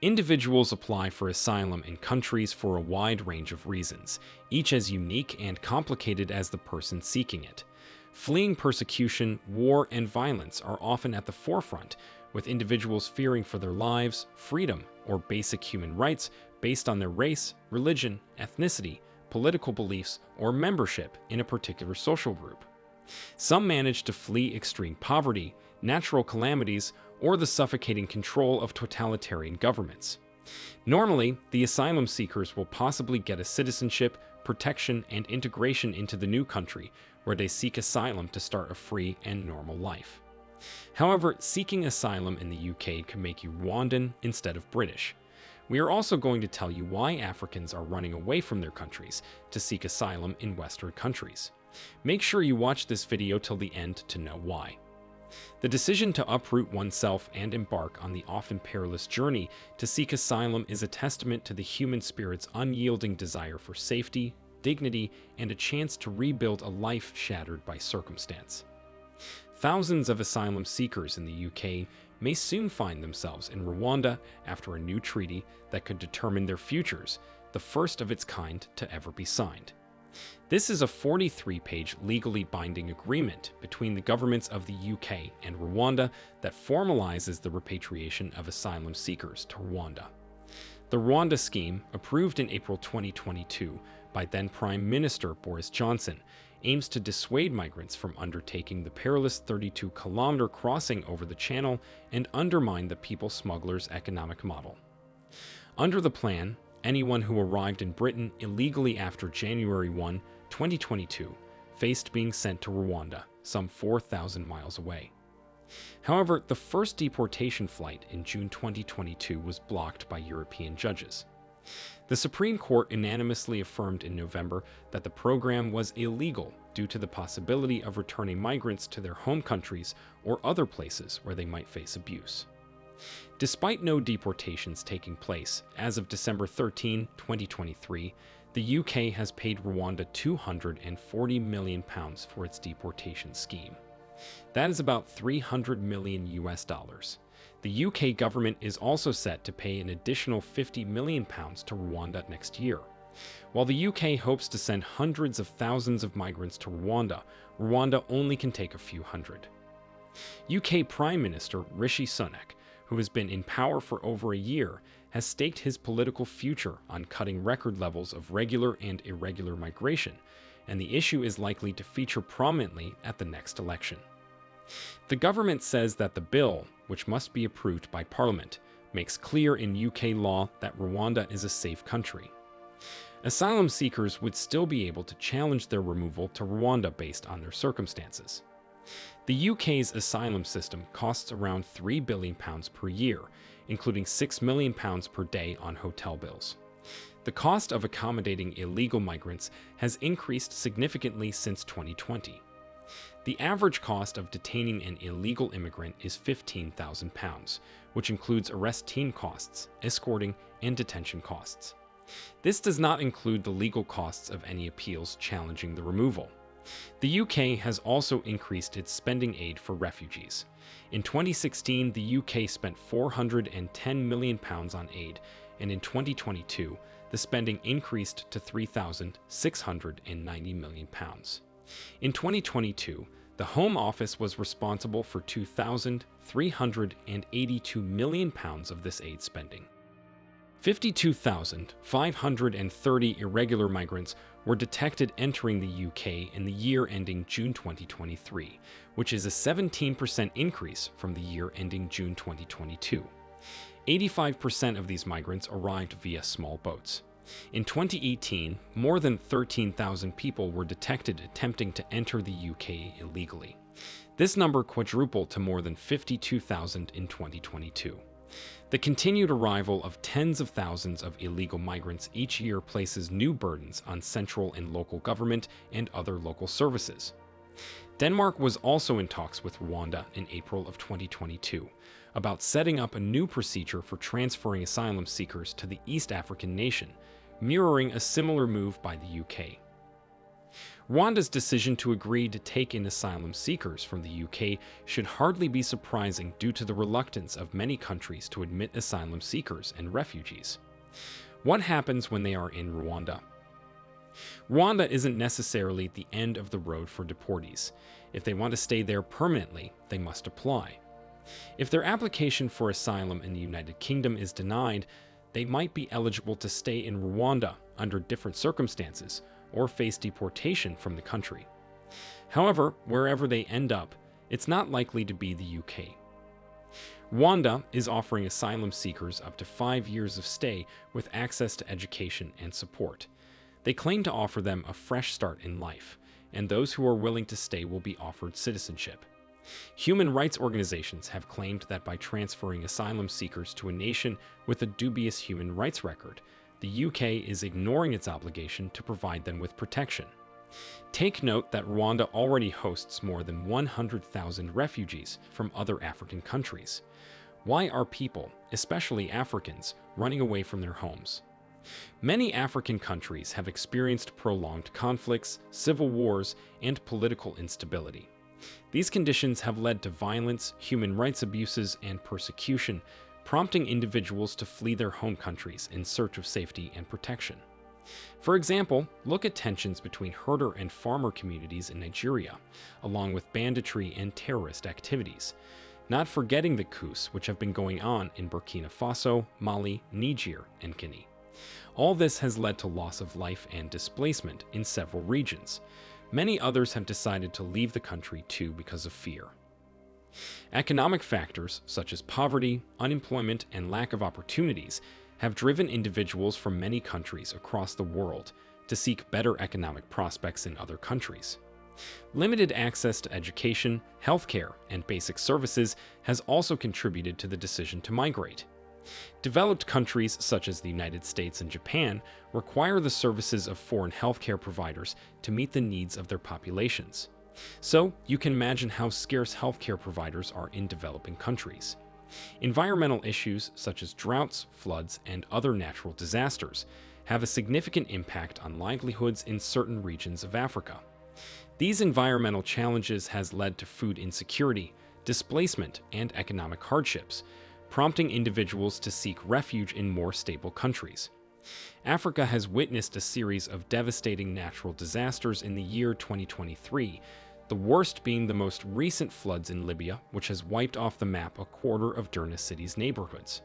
Individuals apply for asylum in countries for a wide range of reasons, each as unique and complicated as the person seeking it. Fleeing persecution, war, and violence are often at the forefront, with individuals fearing for their lives, freedom, or basic human rights based on their race, religion, ethnicity, political beliefs, or membership in a particular social group. Some manage to flee extreme poverty, natural calamities, or the suffocating control of totalitarian governments. Normally, the asylum seekers will possibly get a citizenship, protection, and integration into the new country where they seek asylum to start a free and normal life. However, seeking asylum in the UK can make you Rwandan instead of British. We are also going to tell you why Africans are running away from their countries to seek asylum in Western countries. Make sure you watch this video till the end to know why. The decision to uproot oneself and embark on the often perilous journey to seek asylum is a testament to the human spirit's unyielding desire for safety, dignity, and a chance to rebuild a life shattered by circumstance. Thousands of asylum seekers in the UK may soon find themselves in Rwanda after a new treaty that could determine their futures, the first of its kind to ever be signed. This is a 43-page legally binding agreement between the governments of the UK and Rwanda that formalizes the repatriation of asylum seekers to Rwanda. The Rwanda scheme, approved in April 2022 by then Prime Minister Boris Johnson, aims to dissuade migrants from undertaking the perilous 32-kilometer crossing over the Channel and undermine the people smugglers' economic model. Under the plan, anyone who arrived in Britain illegally after January 1, 2022, faced being sent to Rwanda, some 4,000 miles away. However, the first deportation flight in June 2022 was blocked by European judges. The Supreme Court unanimously affirmed in November that the program was illegal due to the possibility of returning migrants to their home countries or other places where they might face abuse. Despite no deportations taking place, as of December 13, 2023, the UK has paid Rwanda £240 million for its deportation scheme. That is about $300 million US. The UK government is also set to pay an additional £50 million to Rwanda next year. While the UK hopes to send hundreds of thousands of migrants to Rwanda, Rwanda only can take a few hundred. UK Prime Minister Rishi Sunak, who has been in power for over a year, has staked his political future on cutting record levels of regular and irregular migration, and the issue is likely to feature prominently at the next election. The government says that the bill, which must be approved by Parliament, makes clear in UK law that Rwanda is a safe country. Asylum seekers would still be able to challenge their removal to Rwanda based on their circumstances. The UK's asylum system costs around £3 billion per year, including £6 million per day on hotel bills. The cost of accommodating illegal migrants has increased significantly since 2020. The average cost of detaining an illegal immigrant is £15,000, which includes arrest team costs, escorting, and detention costs. This does not include the legal costs of any appeals challenging the removal. The UK has also increased its spending aid for refugees. In 2016, the UK spent £410 million on aid, and in 2022, the spending increased to £3,690 million. In 2022, the Home Office was responsible for £2,382 million of this aid spending. 52,530 irregular migrants were detected entering the UK in the year ending June 2023, which is a 17% increase from the year ending June 2022. 85% of these migrants arrived via small boats. In 2018, more than 13,000 people were detected attempting to enter the UK illegally. This number quadrupled to more than 52,000 in 2022. The continued arrival of tens of thousands of illegal migrants each year places new burdens on central and local government and other local services. Denmark was also in talks with Rwanda in April of 2022 about setting up a new procedure for transferring asylum seekers to the East African nation, mirroring a similar move by the UK. Rwanda's decision to agree to take in asylum seekers from the UK should hardly be surprising due to the reluctance of many countries to admit asylum seekers and refugees. What happens when they are in Rwanda? Rwanda isn't necessarily the end of the road for deportees. If they want to stay there permanently, they must apply. If their application for asylum in the United Kingdom is denied, they might be eligible to stay in Rwanda under different circumstances or face deportation from the country. However, wherever they end up, it's not likely to be the UK. Rwanda is offering asylum seekers up to 5 years of stay with access to education and support. They claim to offer them a fresh start in life, and those who are willing to stay will be offered citizenship. Human rights organizations have claimed that by transferring asylum seekers to a nation with a dubious human rights record, the UK is ignoring its obligation to provide them with protection. Take note that Rwanda already hosts more than 100,000 refugees from other African countries. Why are people, especially Africans, running away from their homes? Many African countries have experienced prolonged conflicts, civil wars, and political instability. These conditions have led to violence, human rights abuses, and persecution, prompting individuals to flee their home countries in search of safety and protection. For example, look at tensions between herder and farmer communities in Nigeria, along with banditry and terrorist activities, not forgetting the coups which have been going on in Burkina Faso, Mali, Niger, and Guinea. All this has led to loss of life and displacement in several regions. Many others have decided to leave the country too because of fear. Economic factors such as poverty, unemployment, and lack of opportunities have driven individuals from many countries across the world to seek better economic prospects in other countries. Limited access to education, healthcare, and basic services has also contributed to the decision to migrate. Developed countries such as the United States and Japan require the services of foreign healthcare providers to meet the needs of their populations. So, you can imagine how scarce healthcare providers are in developing countries. Environmental issues such as droughts, floods, and other natural disasters have a significant impact on livelihoods in certain regions of Africa. These environmental challenges has led to food insecurity, displacement, and economic hardships, prompting individuals to seek refuge in more stable countries. Africa has witnessed a series of devastating natural disasters in the year 2023, the worst being the most recent floods in Libya, which has wiped off the map a quarter of Derna City's neighborhoods.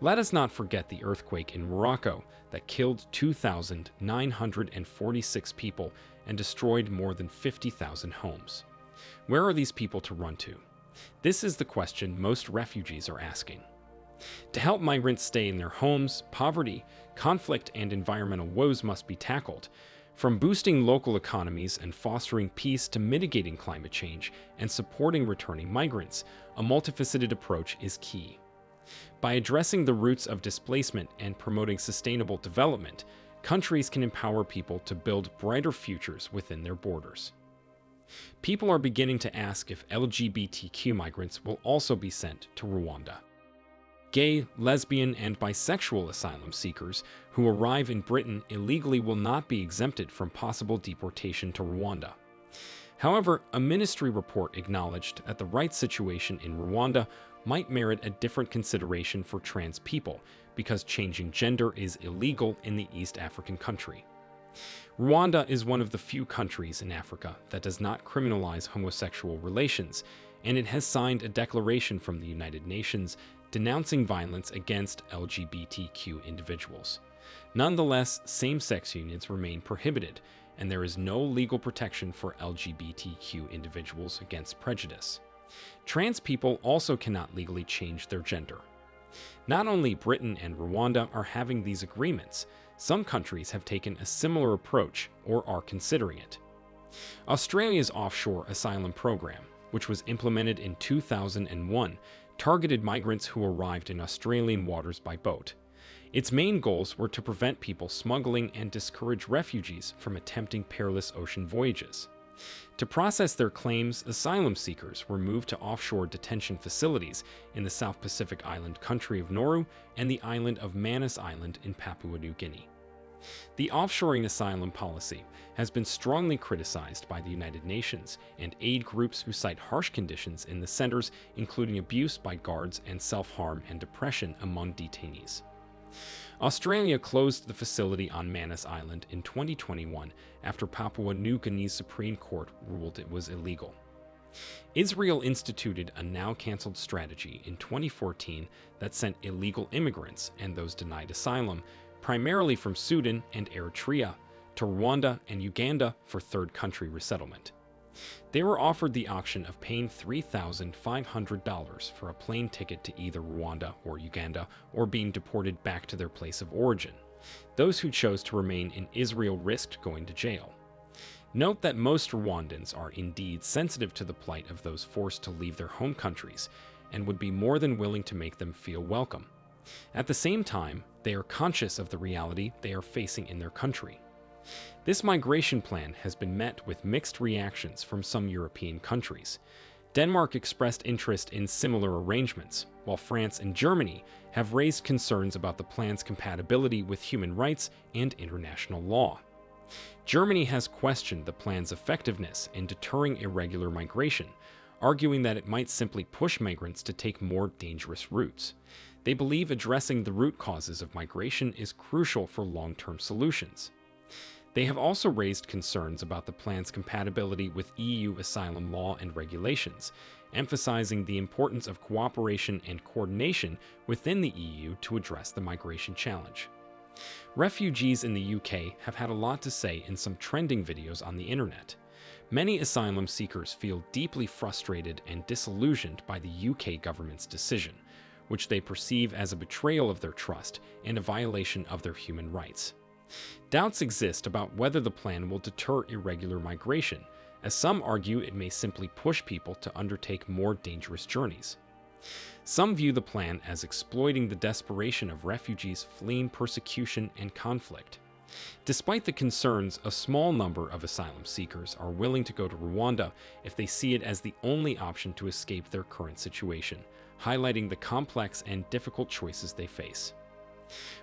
Let us not forget the earthquake in Morocco that killed 2,946 people and destroyed more than 50,000 homes. Where are these people to run to? This is the question most refugees are asking. To help migrants stay in their homes, poverty, conflict, and environmental woes must be tackled. From boosting local economies and fostering peace to mitigating climate change and supporting returning migrants, a multifaceted approach is key. By addressing the roots of displacement and promoting sustainable development, countries can empower people to build brighter futures within their borders. People are beginning to ask if LGBTQ migrants will also be sent to Rwanda. Gay, lesbian, and bisexual asylum seekers who arrive in Britain illegally will not be exempted from possible deportation to Rwanda. However, a ministry report acknowledged that the rights situation in Rwanda might merit a different consideration for trans people because changing gender is illegal in the East African country. Rwanda is one of the few countries in Africa that does not criminalize homosexual relations, and it has signed a declaration from the United Nations denouncing violence against LGBTQ individuals. Nonetheless, same-sex unions remain prohibited, and there is no legal protection for LGBTQ individuals against prejudice. Trans people also cannot legally change their gender. Not only Britain and Rwanda are having these agreements, some countries have taken a similar approach or are considering it. Australia's offshore asylum program, which was implemented in 2001, targeted migrants who arrived in Australian waters by boat. Its main goals were to prevent people smuggling and discourage refugees from attempting perilous ocean voyages. To process their claims, asylum seekers were moved to offshore detention facilities in the South Pacific island country of Nauru and the island of Manus Island in Papua New Guinea. The offshoring asylum policy has been strongly criticized by the United Nations and aid groups who cite harsh conditions in the centers, including abuse by guards and self-harm and depression among detainees. Australia closed the facility on Manus Island in 2021 after Papua New Guinea's Supreme Court ruled it was illegal. Israel instituted a now-cancelled strategy in 2014 that sent illegal immigrants and those denied asylum, primarily from Sudan and Eritrea, to Rwanda and Uganda for third-country resettlement. They were offered the option of paying $3,500 for a plane ticket to either Rwanda or Uganda, or being deported back to their place of origin. Those who chose to remain in Israel risked going to jail. Note that most Rwandans are indeed sensitive to the plight of those forced to leave their home countries, and would be more than willing to make them feel welcome. At the same time, they are conscious of the reality they are facing in their country. This migration plan has been met with mixed reactions from some European countries. Denmark expressed interest in similar arrangements, while France and Germany have raised concerns about the plan's compatibility with human rights and international law. Germany has questioned the plan's effectiveness in deterring irregular migration, arguing that it might simply push migrants to take more dangerous routes. They believe addressing the root causes of migration is crucial for long-term solutions. They have also raised concerns about the plan's compatibility with EU asylum law and regulations, emphasizing the importance of cooperation and coordination within the EU to address the migration challenge. Refugees in the UK have had a lot to say in some trending videos on the internet. Many asylum seekers feel deeply frustrated and disillusioned by the UK government's decision, which they perceive as a betrayal of their trust and a violation of their human rights. Doubts exist about whether the plan will deter irregular migration, as some argue it may simply push people to undertake more dangerous journeys. Some view the plan as exploiting the desperation of refugees fleeing persecution and conflict. Despite the concerns, a small number of asylum seekers are willing to go to Rwanda if they see it as the only option to escape their current situation, highlighting the complex and difficult choices they face.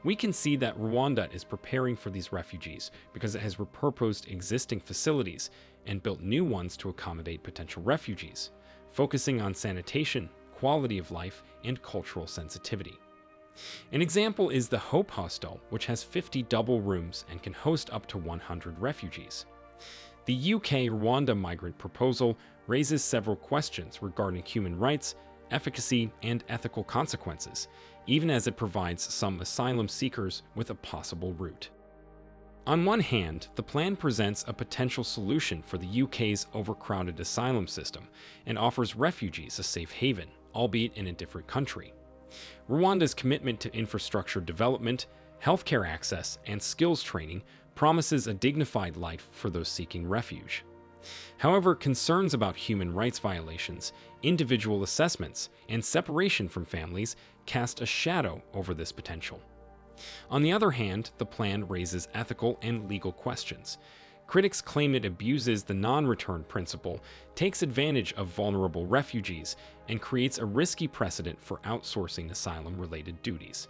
We can see that Rwanda is preparing for these refugees because it has repurposed existing facilities and built new ones to accommodate potential refugees, focusing on sanitation, quality of life, and cultural sensitivity. An example is the Hope Hostel, which has 50 double rooms and can host up to 100 refugees. The UK-Rwanda migrant proposal raises several questions regarding human rights, efficacy, and ethical consequences, even as it provides some asylum seekers with a possible route. On one hand, the plan presents a potential solution for the UK's overcrowded asylum system and offers refugees a safe haven, albeit in a different country. Rwanda's commitment to infrastructure development, healthcare access, and skills training promises a dignified life for those seeking refuge. However, concerns about human rights violations, individual assessments, and separation from families cast a shadow over this potential. On the other hand, the plan raises ethical and legal questions. Critics claim it abuses the non-return principle, takes advantage of vulnerable refugees, and creates a risky precedent for outsourcing asylum-related duties.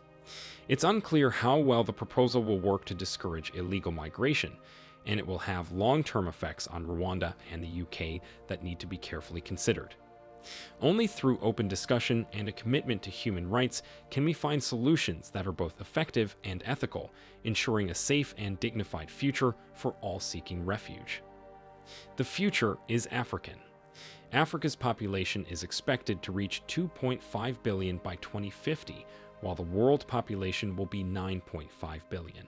It's unclear how well the proposal will work to discourage illegal migration, and it will have long-term effects on Rwanda and the UK that need to be carefully considered. Only through open discussion and a commitment to human rights can we find solutions that are both effective and ethical, ensuring a safe and dignified future for all seeking refuge. The future is African. Africa's population is expected to reach 2.5 billion by 2050, while the world population will be 9.5 billion.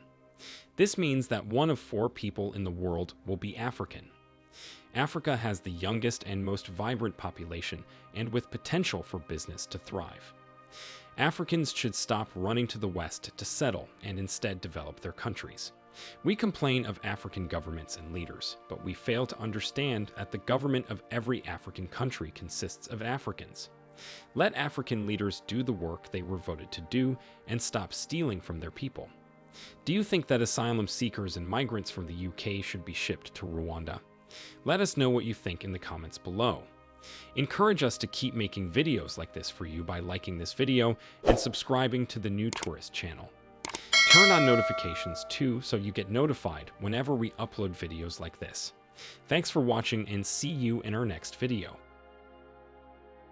This means that 1 of 4 people in the world will be African. Africa has the youngest and most vibrant population, and with potential for business to thrive. Africans should stop running to the West to settle and instead develop their countries. We complain of African governments and leaders, but we fail to understand that the government of every African country consists of Africans. Let African leaders do the work they were voted to do and stop stealing from their people. Do you think that asylum seekers and migrants from the UK should be shipped to Rwanda? Let us know what you think in the comments below. Encourage us to keep making videos like this for you by liking this video and subscribing to the New Tourist channel. Turn on notifications too so you get notified whenever we upload videos like this. Thanks for watching and see you in our next video.